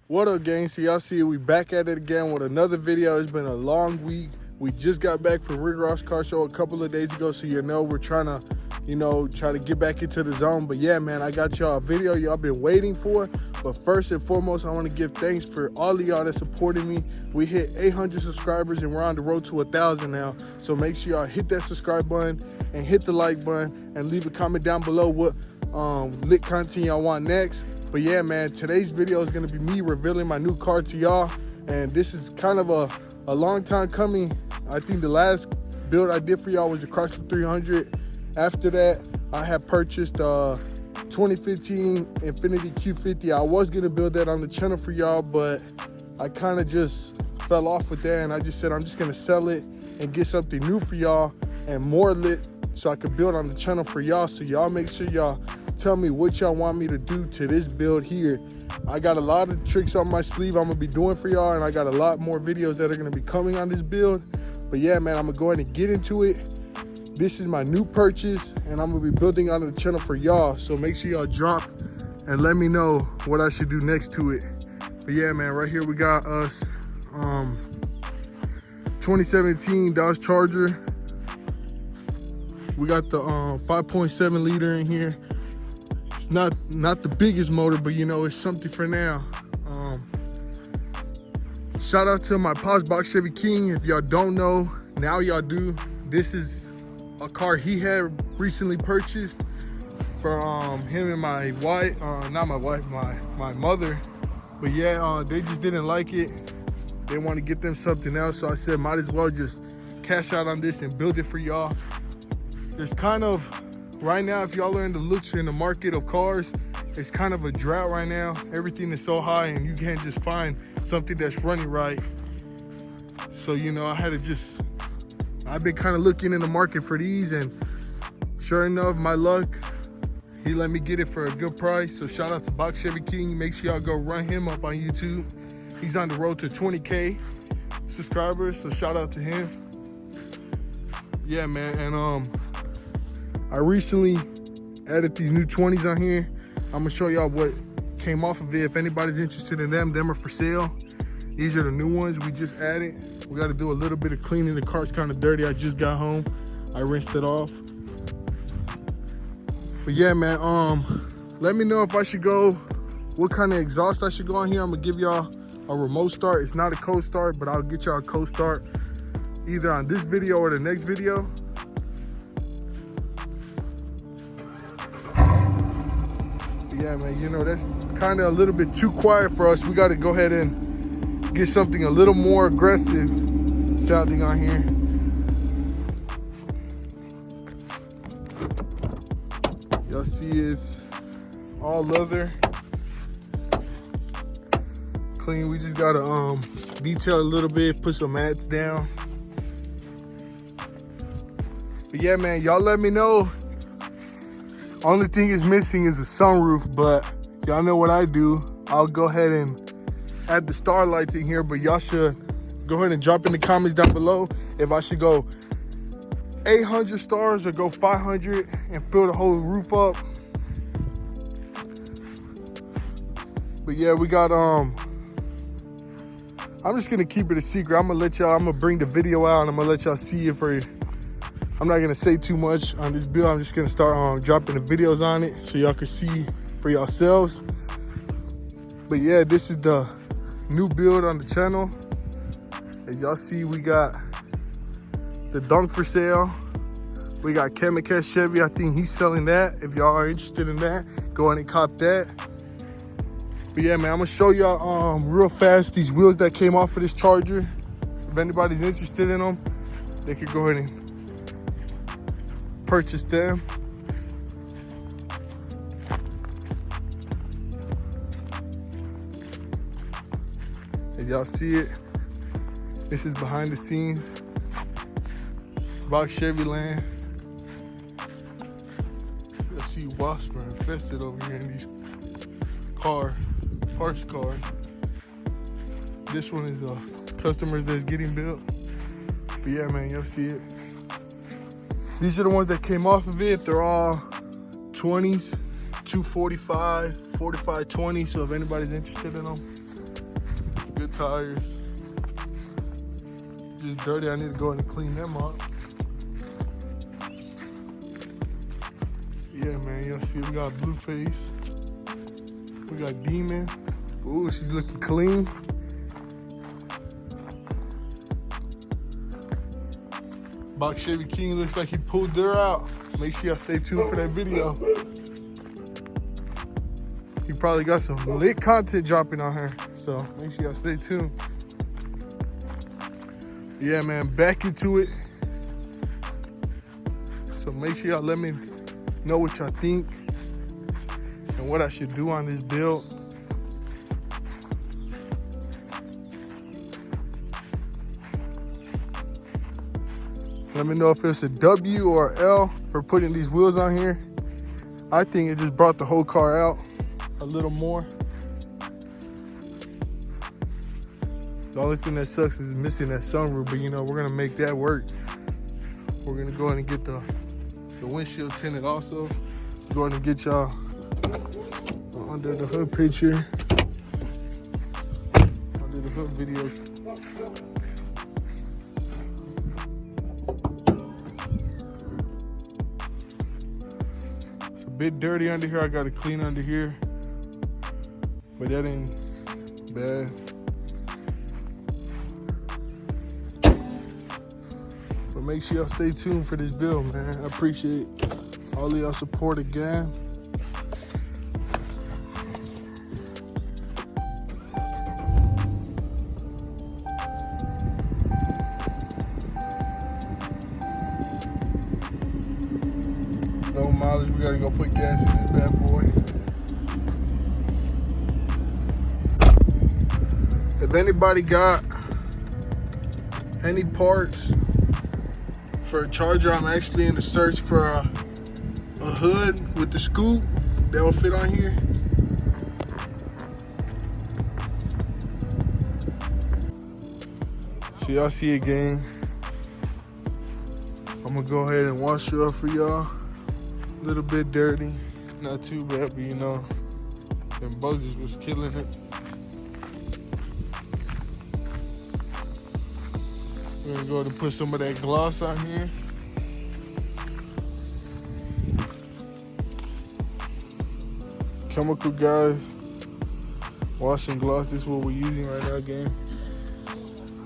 What up, gang? So y'all see we back at it again with another video. It's been a long week. We just got back from Rick Ross Car Show a couple of days ago, so we're trying to, try to get back into the zone. But yeah, man, I got y'all a video y'all been waiting for. But first and foremost, I want to give thanks for all of y'all that supported me. We hit 800 subscribers and we're on the road to 1,000 now. So make sure y'all hit that subscribe button and hit the like button and leave a comment down below what lit content y'all want next. But yeah, man, today's video is gonna be me revealing my new car to y'all. And this is kind of a long time coming. I think the last build I did for y'all was the Chrysler 300. After that, I had purchased 2015 Infiniti Q50. I was gonna build that on the channel for y'all, but I kind of just fell off with that, and I just said I'm just gonna sell it and get something new for y'all and more lit so I could build on the channel for y'all. So y'all make sure y'all tell me what y'all want me to do to this build here. I got a lot of tricks on my sleeve I'm gonna be doing for y'all, and I got a lot more videos that are gonna be coming on this build. But yeah, man, I'm gonna go ahead and get into it. This is my new purchase, and I'm gonna be building on the channel for y'all. So make sure y'all drop and let me know what I should do next to it. But yeah, man, right here we got us 2017 Dodge Charger. We got the 5.7 liter in here. It's not the biggest motor, but it's something for now. Shout out to my pops, Box Chevy King. If y'all don't know, now y'all do. This is a car he had recently purchased for him and my wife, not my wife, my mother. But yeah, they just didn't like it. They want to get them something else. So I said, might as well just cash out on this and build it for y'all. There's kind of, right now, if y'all are in the market of cars, it's kind of a drought right now. Everything is so high and you can't just find something that's running right. So, I've been kind of looking in the market for these, and sure enough, my luck, he let me get it for a good price. So shout out to Box Chevy King. Make sure y'all go run him up on YouTube. He's on the road to 20K subscribers, so shout out to him. Yeah, man, and I recently added these new 20s on here. I'm gonna show y'all what came off of it. If anybody's interested in them are for sale. These are the new ones we just added. We gotta do a little bit of cleaning. The car's kind of dirty. I just got home. I rinsed it off. But yeah, man, let me know if I should go, what kind of exhaust I should go on here. I'm gonna give y'all a remote start. It's not a cold start, but I'll get y'all a cold start either on this video or the next video. Yeah, man, that's kind of a little bit too quiet for us. We got to go ahead and get something a little more aggressive sounding on here. Y'all see it's all leather, clean. We just got to detail a little bit, put some mats down. But yeah, man, y'all let me know. Only thing is missing is a sunroof, but y'all know what I do. I'll go ahead and add the starlights in here, but y'all should go ahead and drop in the comments down below if I should go 800 stars or go 500 and fill the whole roof up. But yeah, we got, I'm just gonna keep it a secret. I'm gonna bring the video out and I'm gonna let y'all see it for, I'm not gonna say too much on this build. I'm just gonna start dropping the videos on it so y'all can see for yourselves. But yeah, this is the new build on the channel. As y'all see, we got the Dunk for sale. We got Chemical Chevy. I think he's selling that. If y'all are interested in that, go ahead and cop that. But yeah, man, I'm gonna show y'all real fast these wheels that came off of this Charger. If anybody's interested in them, they could go ahead and purchase them. As y'all see it, this is behind the scenes, Box Chevy land. You'll see wasps are infested over here in these parts cars. This one is customers that's getting built. But yeah, man, you'll see it. These are the ones that came off of it. They're all 20s, 245, 45, 20. So if anybody's interested in them, Good tires. Just dirty. I need to go in and clean them up. Yeah, man. Y'all see we got Blueface. We got Demon. Ooh, she's looking clean. Box Chevy King looks like he pulled her out. Make sure y'all stay tuned for that video. He probably got some lit content dropping on her. So make sure y'all stay tuned. Yeah, man, back into it. So make sure y'all let me know what y'all think and what I should do on this build. Let me know if it's a W or L for putting these wheels on here. I think it just brought the whole car out a little more. The only thing that sucks is missing that sunroof, but you know, we're gonna make that work. We're gonna go ahead and get the windshield tinted also. Go ahead and get y'all under the hood picture, under the hood video. It's a bit dirty under here. I gotta clean under here, but that ain't bad. But make sure y'all stay tuned for this build, man. I appreciate all of y'all support again. Low mileage, we gotta go put gas in this bad boy. If anybody got any parts for a Charger, I'm actually in the search for a hood with the scoop that will fit on here. So y'all see it, gang. I'm gonna go ahead and wash it off for y'all. A little bit dirty, not too bad, but you know, them buzzers was killing it. We're gonna go ahead and put some of that gloss on here. Chemical, guys. Wash and gloss, this is what we're using right now, gang.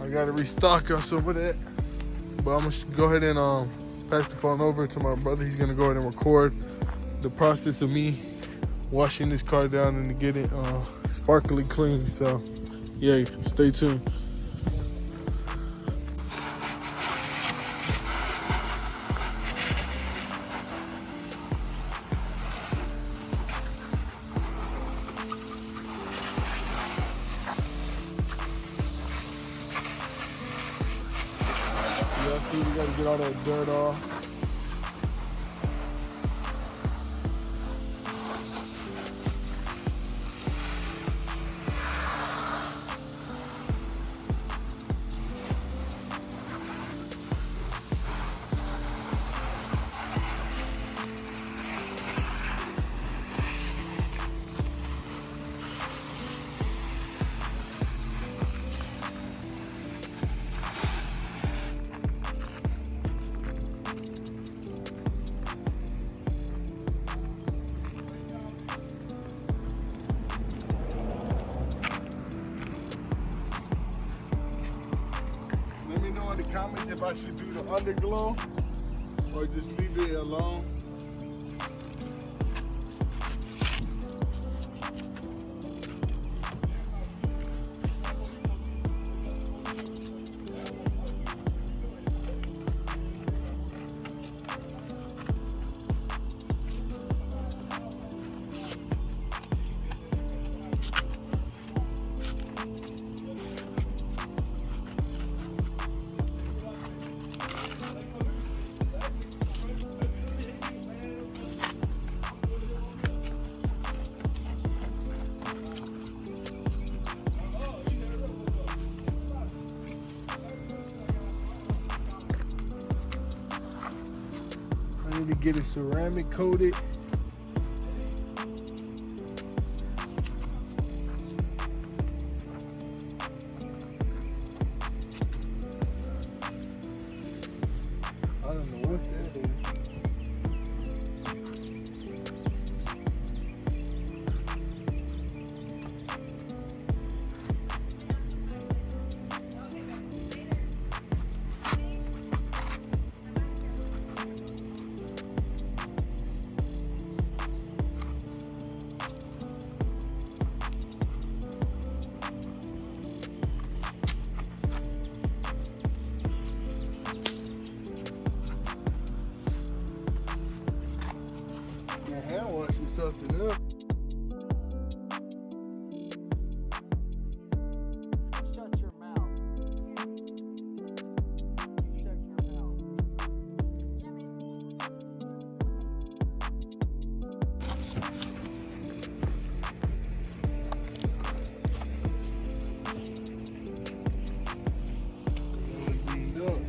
I gotta restock on some of that. But I'm gonna go ahead and pass the phone over to my brother. He's gonna go ahead and record the process of me washing this car down and to get it sparkly clean. So yeah, stay tuned. Y'all see, we gotta get all that dirt off. The comments if I should do the underglow or just leave it alone. I need to get it ceramic coated.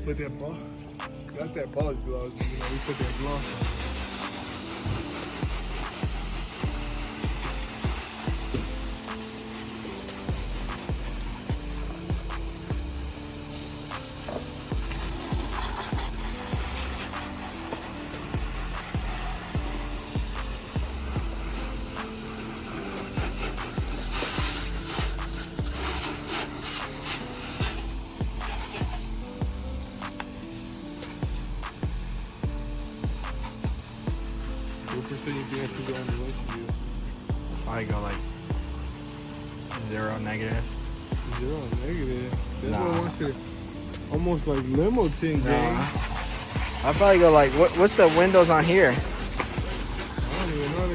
put that ball. Got that ball gloves. You know, we put that gloss on. What percent you think I should go on the race for you? Probably go like 0 negative. 0 negative. That's Nah. what I want to. Almost like limo ting, gang. I'd probably go like, what's the windows on here? I don't even know.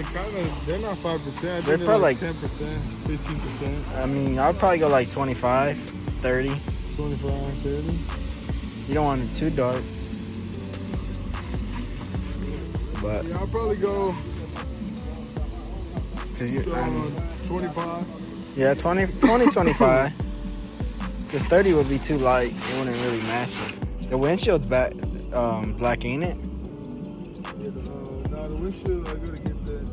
They're not 5%. They're probably like 10%, 15%. I mean, I'd probably go like 25, 30. 25, 30. You don't want it too dark. But Yeah, I'll probably go 25. Yeah, 20, 25. Because 30 would be too light. It wouldn't really match it. The windshield's black, ain't it? Yeah, the windshield, I gotta get that.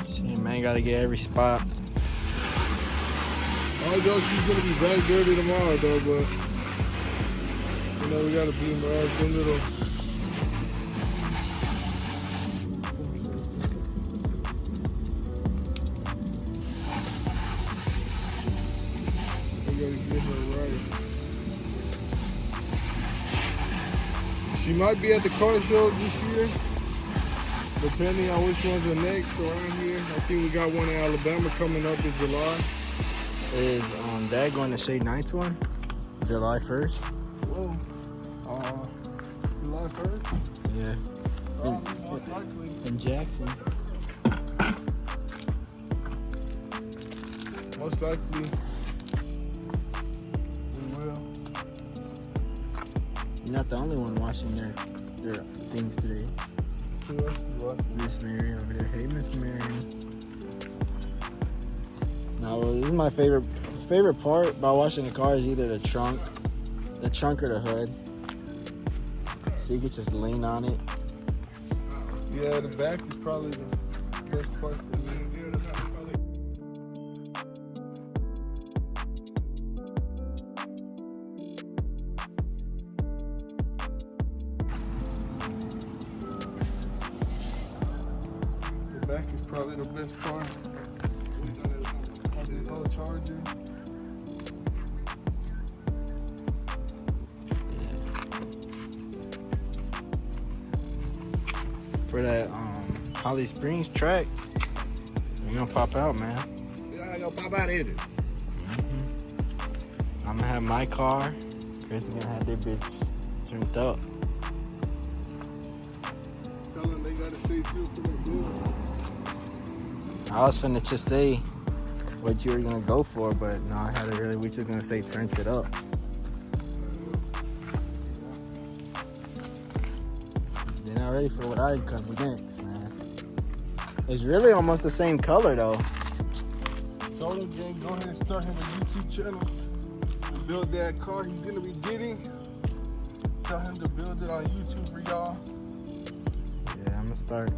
Shit, man, gotta get every spot. All jokes, he's gonna be back dirty tomorrow, though, but you know, we gotta be some little. We gotta get her right. She might be at the car show this year, depending on which ones are next around here. I think we got one in Alabama coming up in July. Is Dad going to Shade Nights one? July 1st? Whoa. July 1st? Yeah. Most likely. In Jackson. Most likely. We will. You're not the only one watching their things today. Who else is watching? Miss Mary over there. Hey, Miss Mary. No, this is my favorite part about washing the car is either the trunk or the hood. So you can just lean on it. Yeah, the back is probably the best part for me. The back is probably the best part. It's all charging. For that Holly Springs track, you're gonna pop out, man. Yeah, I gonna pop out in it. I'm gonna have my car. Chris is gonna have their bitch turned up. Tell them they gotta stay tuned for the blue. I was finna just say what you were gonna go for, but no, I had it really. We just gonna say turned it up. They're not ready for what I come against, man. It's really almost the same color though. Told him, gang, go ahead and start him a YouTube channel and build that car he's gonna be getting. Tell him to build it on YouTube for y'all. Yeah, I'm gonna start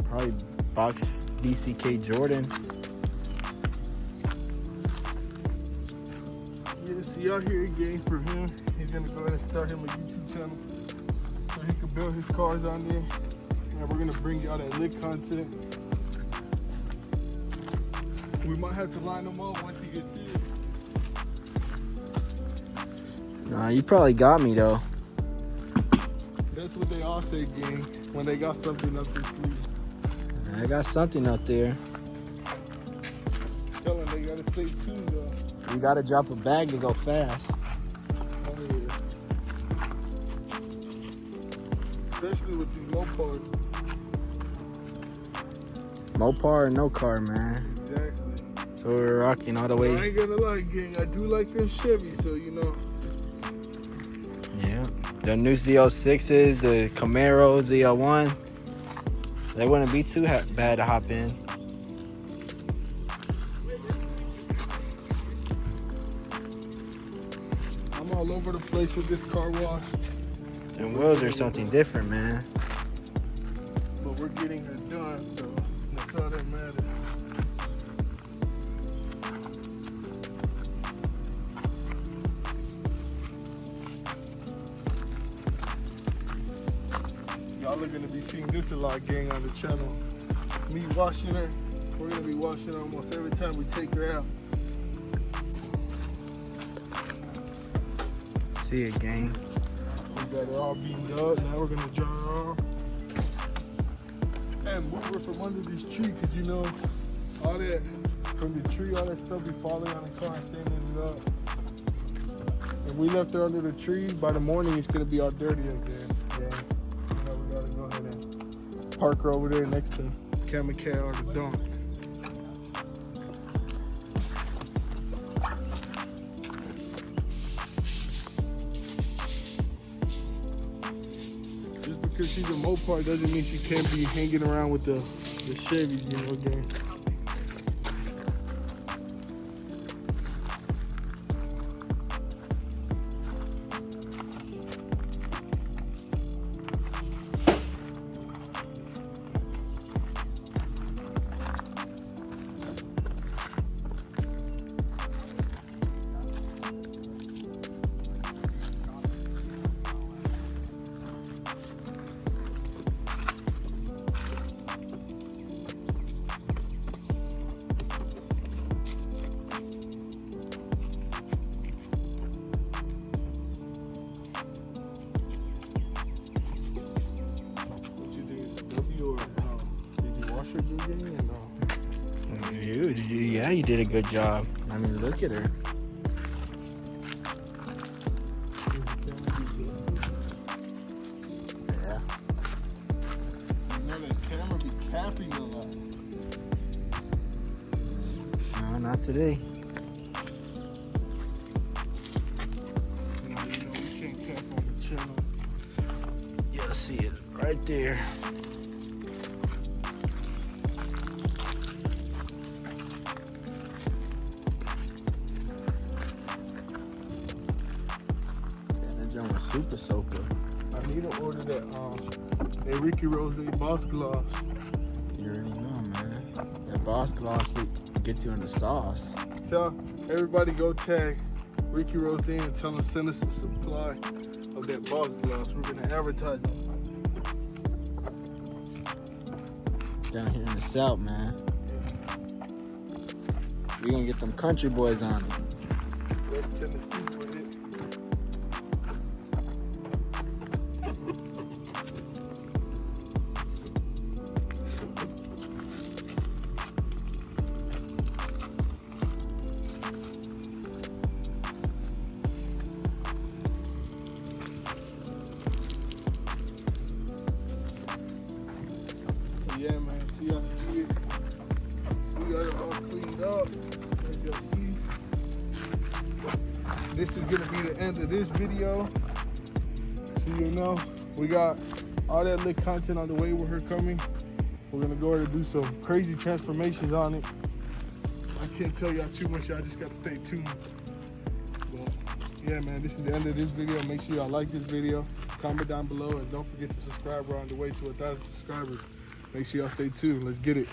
probably box BCK Jordan. Yeah, see y'all here again for him. He's gonna go ahead and start him a YouTube channel so he can build his cars on there. And we're gonna bring y'all that lit content. We might have to line them up once he gets here. Nah, you probably got me though. That's what they all say, gang, when they got something up their sleeve. I got something up there. Tell them they gotta stay tuned though. You gotta drop a bag to go fast. Oh yeah. Especially with these Mopars. Mopar or no car, man. Exactly. So we're rocking all the I way. ain't gonna lie, gang. I do like them Chevy, so you know. Yeah. The new Z06s, the Camaro, Z01. They wouldn't be too bad to hop in. I'm all over the place with this car wash, And wheels are something different, man. but we're getting her done, so that's all that matters. Y'all are gonna be seeing this a lot, gang, on the channel. Me washing her. We're gonna be washing her almost every time we take her out. See it, gang. We got it all beamed up. Now we're gonna dry her off and move her from under this tree, cause you know all that from the tree, all that stuff be falling on the car and standing it up. If we left her under the tree, by the morning it's gonna be all dirty again. Yeah. Now we gotta go ahead and park her over there next to Kamikaze or the dump. Just because she's a Mopar doesn't mean she can't be hanging around with the Chevys, you know, gang. Yeah, you did a good job. I mean, look at her. Yeah. You know that camera be capping a lot. No, not today. You know we can't cap on the channel. Yeah, see it right there. Super soaker. I need to order that Ricky Rose Boss Gloss. You already know, man. That Boss Gloss gets you in the sauce. Tell everybody go tag Ricky Rose and tell them send us a supply of that Boss Gloss. We're gonna advertise them. Down here in the South, man. We gonna get them country boys on it. West Tennessee with it. Yeah, man, so y'all see it. We got it all cleaned up. As y'all see, this is gonna be the end of this video. So you know, we got all that lit content on the way with her coming. We're gonna go ahead and do some crazy transformations on it. I can't tell y'all too much, y'all just gotta stay tuned. But yeah, man, this is the end of this video. Make sure y'all like this video, comment down below, and don't forget to subscribe. We're on the way to 1,000 subscribers. Make sure y'all stay tuned. Let's get it.